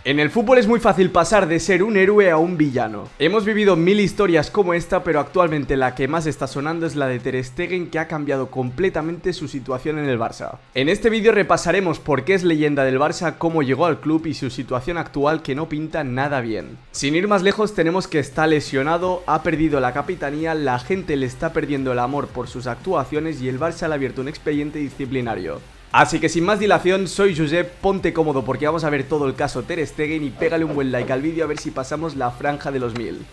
En el fútbol es muy fácil pasar de ser un héroe a un villano. Hemos vivido mil historias como esta, pero actualmente la que más está sonando es la de Ter Stegen, que ha cambiado completamente su situación en el Barça. En este vídeo repasaremos por qué es leyenda del Barça, cómo llegó al club y su situación actual, que no pinta nada bien. Sin ir más lejos, tenemos que está lesionado, ha perdido la capitanía, la gente le está perdiendo el amor por sus actuaciones y el Barça le ha abierto un expediente disciplinario. Así que sin más dilación, soy Josep, ponte cómodo porque vamos a ver todo el caso Ter Stegen y pégale un buen like al vídeo a ver si pasamos la franja de los 1000.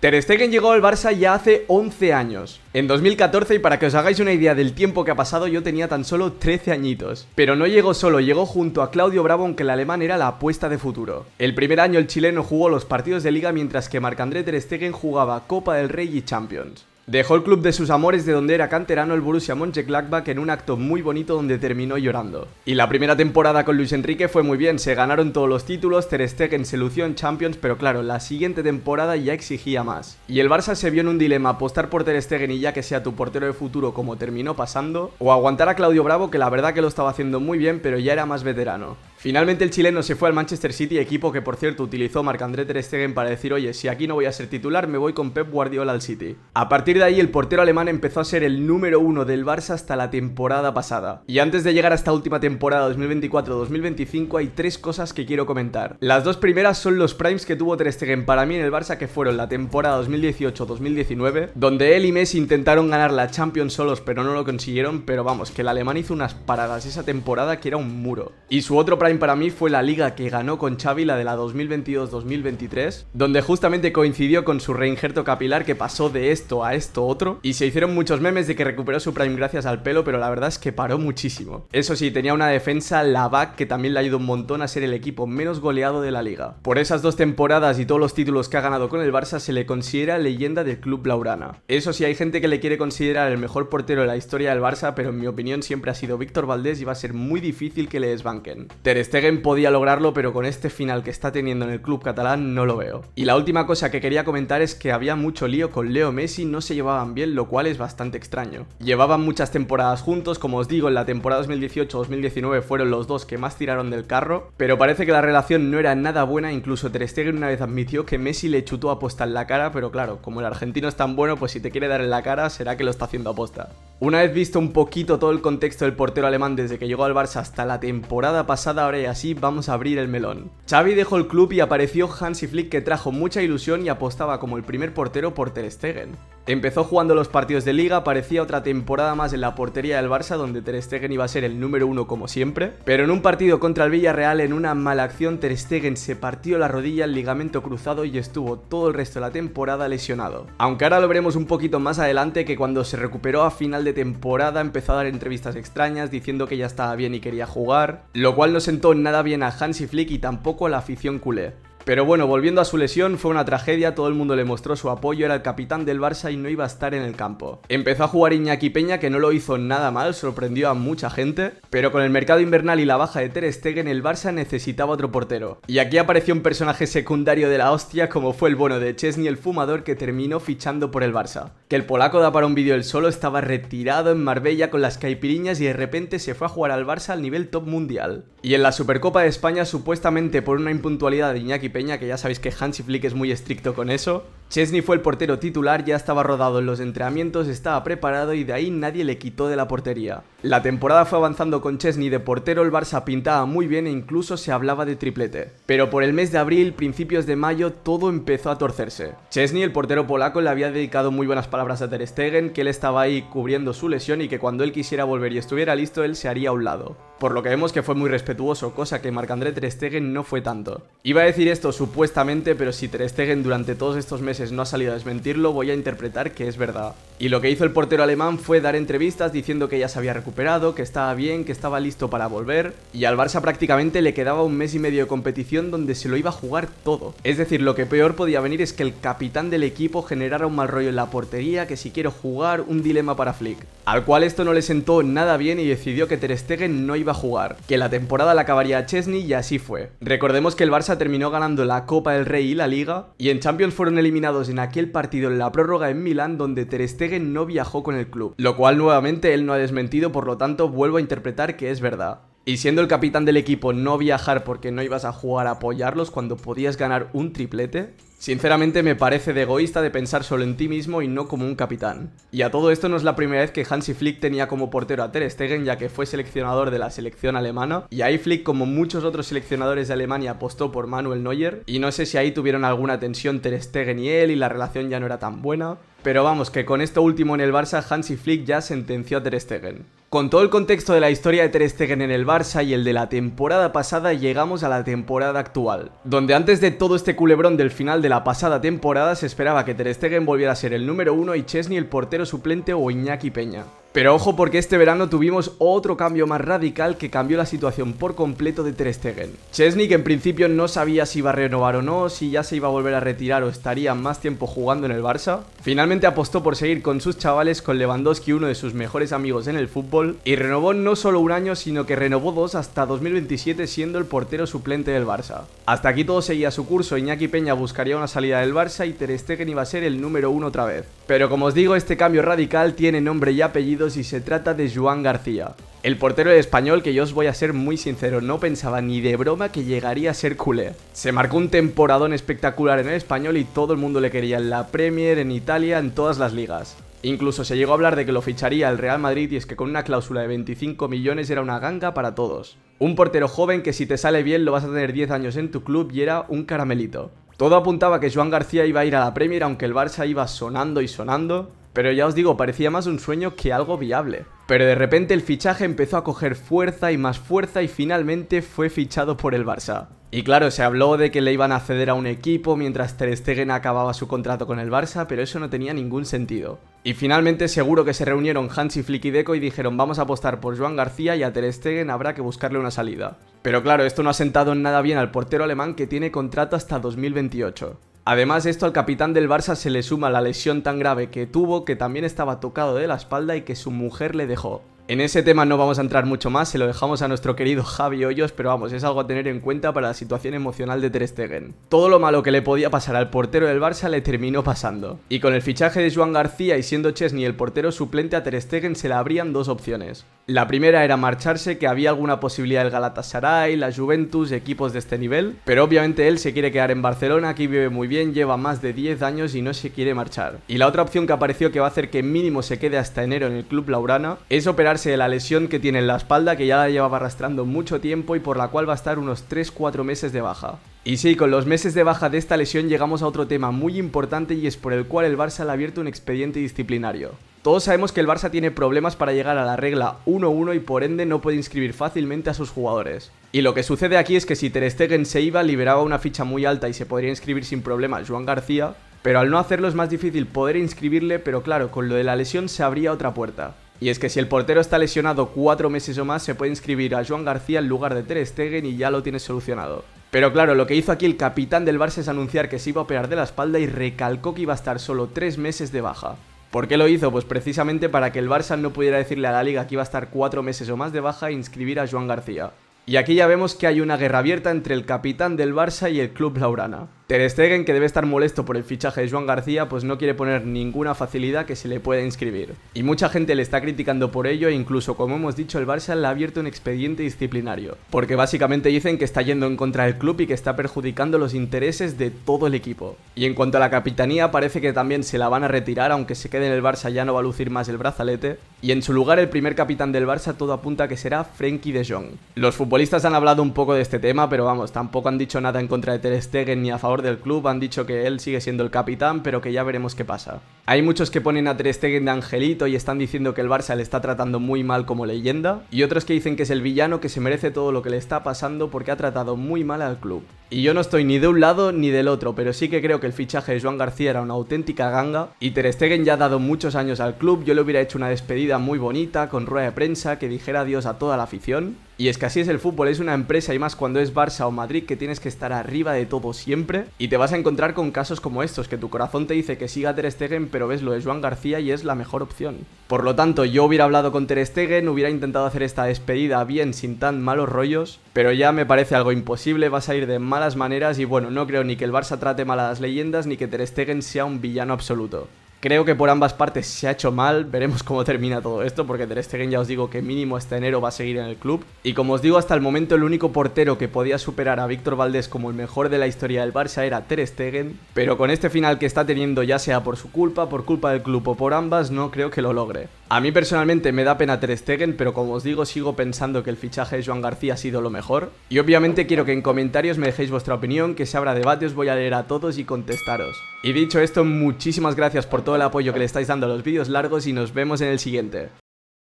Ter Stegen llegó al Barça ya hace 11 años, en 2014, y para que os hagáis una idea del tiempo que ha pasado, yo tenía tan solo 13 añitos. Pero no llegó solo, llegó junto a Claudio Bravo, aunque el alemán era la apuesta de futuro. El primer año el chileno jugó los partidos de liga mientras que Marc-André Ter Stegen jugaba Copa del Rey y Champions. Dejó el club de sus amores de donde era canterano, el Borussia Mönchengladbach, en un acto muy bonito donde terminó llorando. Y la primera temporada con Luis Enrique fue muy bien, se ganaron todos los títulos, Ter Stegen se lució en Champions, pero claro, la siguiente temporada ya exigía más. Y el Barça se vio en un dilema: apostar por Ter Stegen y ya que sea tu portero de futuro como terminó pasando, o aguantar a Claudio Bravo, que la verdad que lo estaba haciendo muy bien, pero ya era más veterano. Finalmente el chileno se fue al Manchester City, equipo que por cierto utilizó Marc-André Ter Stegen para decir: oye, si aquí no voy a ser titular, me voy con Pep Guardiola al City. A partir de ahí el portero alemán empezó a ser el número 1 del Barça hasta la temporada pasada. Y antes de llegar a esta última temporada 2024-2025 hay tres cosas que quiero comentar. Las dos primeras son los primes que tuvo Ter Stegen para mí en el Barça, que fueron la temporada 2018-2019, donde él y Messi intentaron ganar la Champions solos pero no lo consiguieron, pero vamos, que el alemán hizo unas paradas esa temporada que era un muro. Y su otro prime para mí fue la liga que ganó con Xavi, la de la 2022-2023, donde justamente coincidió con su reinjerto capilar, que pasó de esto a esto otro, y se hicieron muchos memes de que recuperó su prime gracias al pelo, pero la verdad es que paró muchísimo. Eso sí, tenía una defensa, la BAC, que también le ayudó un montón a ser el equipo menos goleado de la liga. Por esas dos temporadas y todos los títulos que ha ganado con el Barça, se le considera leyenda del club blaugrana. Eso sí, hay gente que le quiere considerar el mejor portero de la historia del Barça, pero en mi opinión siempre ha sido Víctor Valdés y va a ser muy difícil que le desbanquen. Ter Stegen podía lograrlo, pero con este final que está teniendo en el club catalán no lo veo. Y la última cosa que quería comentar es que había mucho lío con Leo Messi, no se llevaban bien, lo cual es bastante extraño. Llevaban muchas temporadas juntos, como os digo, en la temporada 2018-2019 fueron los dos que más tiraron del carro, pero parece que la relación no era nada buena. Incluso Ter Stegen una vez admitió que Messi le chutó aposta en la cara, pero claro, como el argentino es tan bueno, pues si te quiere dar en la cara será que lo está haciendo aposta. Una vez visto un poquito todo el contexto del portero alemán desde que llegó al Barça hasta la temporada pasada, ahora y así vamos a abrir el melón. Xavi dejó el club y apareció Hansi Flick, que trajo mucha ilusión y apostaba como el primer portero por Ter Stegen. Empezó jugando los partidos de liga, parecía otra temporada más en la portería del Barça, donde Ter Stegen iba a ser el número 1 como siempre, pero en un partido contra el Villarreal, en una mala acción, Ter Stegen se partió la rodilla, el ligamento cruzado, y estuvo todo el resto de la temporada lesionado. Aunque ahora lo veremos un poquito más adelante, que cuando se recuperó a final de temporada empezó a dar entrevistas extrañas diciendo que ya estaba bien y quería jugar, lo cual no sentó nada bien a Hansi Flick y tampoco a la afición culé. Pero bueno, volviendo a su lesión, fue una tragedia, todo el mundo le mostró su apoyo, era el capitán del Barça y no iba a estar en el campo. Empezó a jugar Iñaki Peña, que no lo hizo nada mal, sorprendió a mucha gente, pero con el mercado invernal y la baja de Ter Stegen, el Barça necesitaba otro portero. Y aquí apareció un personaje secundario de la hostia, como fue el bono de Szczesny, el fumador, que terminó fichando por el Barça. Que el polaco da para un vídeo él solo, estaba retirado en Marbella con las caipiriñas y de repente se fue a jugar al Barça al nivel top mundial. Y en la Supercopa de España, supuestamente por una impuntualidad de Iñaki Peña, que ya sabéis que Hansi Flick es muy estricto con eso, Szczesny fue el portero titular, ya estaba rodado en los entrenamientos, estaba preparado y de ahí nadie le quitó de la portería. La temporada fue avanzando con Szczesny de portero, el Barça pintaba muy bien e incluso se hablaba de triplete. Pero por el mes de abril, principios de mayo, todo empezó a torcerse. Szczesny, el portero polaco, le había dedicado muy buenas palabras a Ter Stegen, que él estaba ahí cubriendo su lesión y que cuando él quisiera volver y estuviera listo, él se haría a un lado. Por lo que vemos que fue muy respetuoso, cosa que Marc-André Ter Stegen no fue tanto. Iba a decir esto supuestamente, pero si Ter Stegen durante todos estos meses no ha salido a desmentirlo, voy a interpretar que es verdad. Y lo que hizo el portero alemán fue dar entrevistas diciendo que ya se había recuperado, que estaba bien, que estaba listo para volver, y al Barça prácticamente le quedaba un mes y medio de competición donde se lo iba a jugar todo. Es decir, lo que peor podía venir es que el capitán del equipo generara un mal rollo en la portería, que si quiero jugar, un dilema para Flick. Al cual esto no le sentó nada bien y decidió que Ter Stegen no iba toca jugar, que la temporada la acabaría Chesney y así fue. Recordemos que el Barça terminó ganando la Copa del Rey y la Liga, y en Champions fueron eliminados en aquel partido en la prórroga en Milán donde Ter Stegen no viajó con el club, lo cual nuevamente él no ha desmentido, por lo tanto vuelvo a interpretar que es verdad. Y siendo el capitán del equipo no viajar porque no ibas a jugar a apoyarlos cuando podías ganar un triplete, sinceramente me parece de egoísta de pensar solo en ti mismo y no como un capitán. Y a todo esto no es la primera vez que Hansi Flick tenía como portero a Ter Stegen, ya que fue seleccionador de la selección alemana, y ahí Flick, como muchos otros seleccionadores de Alemania, apostó por Manuel Neuer, y no sé si ahí tuvieron alguna tensión Ter Stegen y él y la relación ya no era tan buena. Pero vamos, que con esto último en el Barça, Hansi Flick ya sentenció a Ter Stegen. Con todo el contexto de la historia de Ter Stegen en el Barça y el de la temporada pasada, llegamos a la temporada actual, donde antes de todo este culebrón del final de la pasada temporada se esperaba que Ter Stegen volviera a ser el número 1 y Chesney el portero suplente o Iñaki Peña. Pero ojo, porque este verano tuvimos otro cambio más radical que cambió la situación por completo de Ter Stegen. Chesney, que en principio no sabía si iba a renovar o no, si ya se iba a volver a retirar o estaría más tiempo jugando en el Barça, finalmente apostó por seguir con sus chavales, con Lewandowski, uno de sus mejores amigos en el fútbol, y renovó no solo un año, sino que renovó 2 hasta 2027 siendo el portero suplente del Barça. Hasta aquí todo seguía su curso, Iñaki Peña buscaría una salida del Barça y Ter Stegen iba a ser el número 1 otra vez. Pero como os digo, este cambio radical tiene nombre y apellido y se trata de Joan García. El portero del Español, que yo os voy a ser muy sincero, no pensaba ni de broma que llegaría a ser culé. Se marcó un temporadón espectacular en el Español y todo el mundo le quería en la Premier, en Italia, en todas las ligas. Incluso se llegó a hablar de que lo ficharía el Real Madrid, y es que con una cláusula de 25 millones era una ganga para todos. Un portero joven que si te sale bien lo vas a tener 10 años en tu club y era un caramelito. Todo apuntaba que Joan García iba a ir a la Premier, aunque el Barça iba sonando y sonando. Pero ya os digo, parecía más un sueño que algo viable. Pero de repente el fichaje empezó a coger fuerza y finalmente fue fichado por el Barça. Y claro, se habló de que le iban a ceder a un equipo mientras Ter Stegen acababa su contrato con el Barça, pero eso no tenía ningún sentido. Y finalmente seguro que se reunieron Hansi Flick y Deco y dijeron: vamos a apostar por Joan García y a Ter Stegen habrá que buscarle una salida. Pero claro, esto no ha sentado en nada bien al portero alemán, que tiene contrato hasta 2028. Además, esto al capitán del Barça se le suma la lesión tan grave que tuvo, que también estaba tocado de la espalda y que su mujer le dejó. En ese tema no vamos a entrar mucho más, se lo dejamos a nuestro querido Javi Hoyos, pero vamos, es algo a tener en cuenta para la situación emocional de Ter Stegen. Todo lo malo que le podía pasar al portero del Barça le terminó pasando. Y con el fichaje de Joan García y siendo Chesney el portero suplente, a Ter Stegen se le abrían dos opciones. La primera era marcharse, que había alguna posibilidad del Galatasaray, la Juventus, equipos de este nivel, pero obviamente él se quiere quedar en Barcelona, aquí vive muy bien, lleva más de 10 años y no se quiere marchar. Y la otra opción que apareció, que va a hacer que mínimo se quede hasta enero en el club blaugrana, es operarse de la lesión que tiene en la espalda, que ya la llevaba arrastrando mucho tiempo y por la cual va a estar unos 3-4 meses de baja. Y sí, con los meses de baja de esta lesión llegamos a otro tema muy importante, y es por el cual el Barça le ha abierto un expediente disciplinario. Todos sabemos que el Barça tiene problemas para llegar a la regla 1-1 y por ende no puede inscribir fácilmente a sus jugadores. Y lo que sucede aquí es que si Ter Stegen se iba, liberaba una ficha muy alta y se podría inscribir sin problemas Joan García, pero al no hacerlo es más difícil poder inscribirle, pero claro, con lo de la lesión se abría otra puerta. Y es que si el portero está lesionado 4 meses o más, se puede inscribir a Joan García en lugar de Ter Stegen y ya lo tienes solucionado. Pero claro, lo que hizo aquí el capitán del Barça es anunciar que se iba a operar de la espalda y recalcó que iba a estar solo 3 meses de baja. ¿Por qué lo hizo? Pues precisamente para que el Barça no pudiera decirle a la Liga que iba a estar 4 meses o más de baja e inscribir a Joan García. Y aquí ya vemos que hay una guerra abierta entre el capitán del Barça y el club blaugrana. Ter Stegen, que debe estar molesto por el fichaje de Joan García, pues no quiere poner ninguna facilidad que se le pueda inscribir. Y mucha gente le está criticando por ello, e incluso, como hemos dicho, el Barça le ha abierto un expediente disciplinario. Porque básicamente dicen que está yendo en contra del club y que está perjudicando los intereses de todo el equipo. Y en cuanto a la capitanía, parece que también se la van a retirar, aunque se quede en el Barça ya no va a lucir más el brazalete. Y en su lugar, el primer capitán del Barça todo apunta a que será Frenkie de Jong. Los futbolistas han hablado un poco de este tema, pero vamos, tampoco han dicho nada en contra de Ter Stegen ni a favor del club. Han dicho que él sigue siendo el capitán, pero que ya veremos qué pasa. Hay muchos que ponen a Ter Stegen de angelito y están diciendo que el Barça le está tratando muy mal como leyenda, y otros que dicen que es el villano, que se merece todo lo que le está pasando porque ha tratado muy mal al club. Y yo no estoy ni de un lado ni del otro, pero sí que creo que el fichaje de Joan García era una auténtica ganga, y Ter Stegen ya ha dado muchos años al club. Yo le hubiera hecho una despedida muy bonita, con rueda de prensa, que dijera adiós a toda la afición. Y es que así es el fútbol, es una empresa y más cuando es Barça o Madrid que tienes que estar arriba de todo siempre. Y te vas a encontrar con casos como estos, que tu corazón te dice que siga a Ter Stegen, pero ves lo de Joan García y es la mejor opción. Por lo tanto, yo hubiera hablado con Ter Stegen, hubiera intentado hacer esta despedida bien, sin tan malos rollos, pero ya me parece algo imposible, vas a ir de malas maneras y bueno, no creo ni que el Barça trate mal a las leyendas ni que Ter Stegen sea un villano absoluto. Creo que por ambas partes se ha hecho mal, veremos cómo termina todo esto, porque Ter Stegen ya os digo que mínimo hasta enero va a seguir en el club. Y como os digo, hasta el momento el único portero que podía superar a Víctor Valdés como el mejor de la historia del Barça era Ter Stegen, pero con este final que está teniendo, ya sea por su culpa, por culpa del club o por ambas, no creo que lo logre. A mí personalmente me da pena Ter Stegen, pero como os digo, sigo pensando que el fichaje de Joan García ha sido lo mejor. Y obviamente quiero que en comentarios me dejéis vuestra opinión, que se abra debate, os voy a leer a todos y contestaros. Y dicho esto, muchísimas gracias por todo el apoyo que le estáis dando a los vídeos largos y nos vemos en el siguiente.